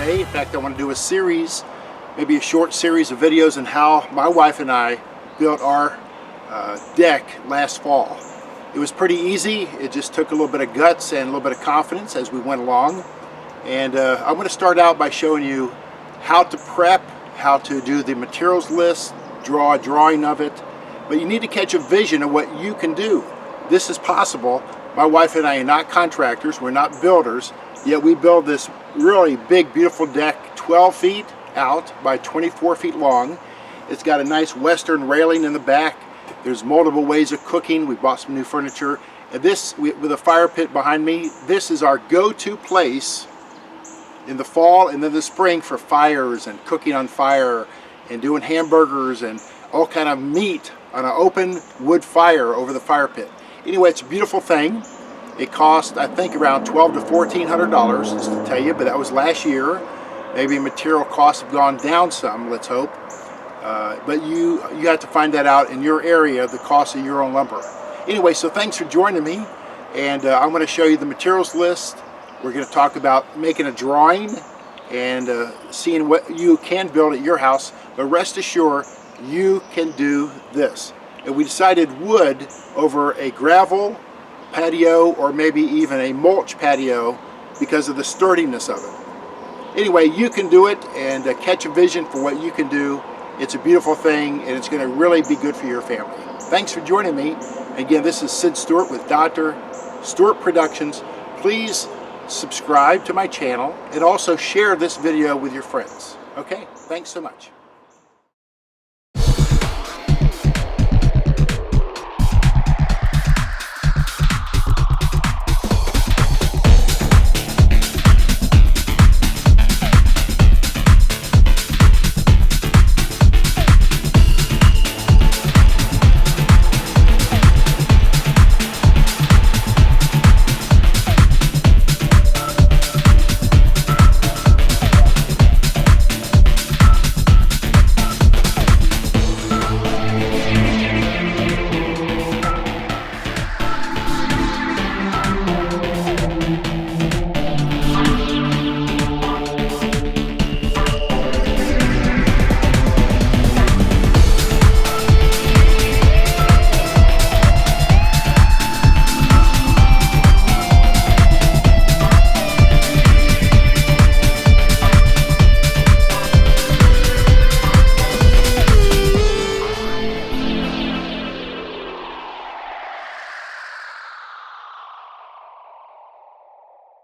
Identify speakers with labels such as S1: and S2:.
S1: today. In fact, I want to do a series, maybe a short series of videos on how my wife and I built our deck last fall. It was pretty easy. It just took a little bit of guts and a little bit of confidence as we went along. And I'm going to start out by showing you how to prep, how to do the materials list, draw a drawing of it. But you need to catch a vision of what you can do. This is possible. My wife and I are not contractors, we're not builders, yet we build this really big, beautiful deck, 12 feet out by 24 feet long. It's got a nice western railing in the back. There's multiple ways of cooking. We bought some new furniture. And this, with a fire pit behind me, this is our go-to place in the fall and then the spring for fires and cooking on fire and doing hamburgers and all kind of meat on an open wood fire over the fire pit. Anyway, it's a beautiful thing. It cost, I think, around $1,200 to $1,400, just to tell you, but that was last year. Maybe material costs have gone down some, let's hope. But you have to find that out in your area, the cost of your own lumber. Anyway, so thanks for joining me, and I'm going to show you the materials list. We're going to talk about making a drawing and seeing what you can build at your house, but rest assured, you can do this. And we decided wood over a gravel patio or maybe even a mulch patio because of the sturdiness of it. Anyway, you can do it and catch a vision for what you can do. It's a beautiful thing and it's going to really be good for your family. Thanks for joining me. Again, this is Sid Stewart with Dr. Stewart Productions. Please subscribe to my channel and also share this video with your friends. Okay, thanks so much.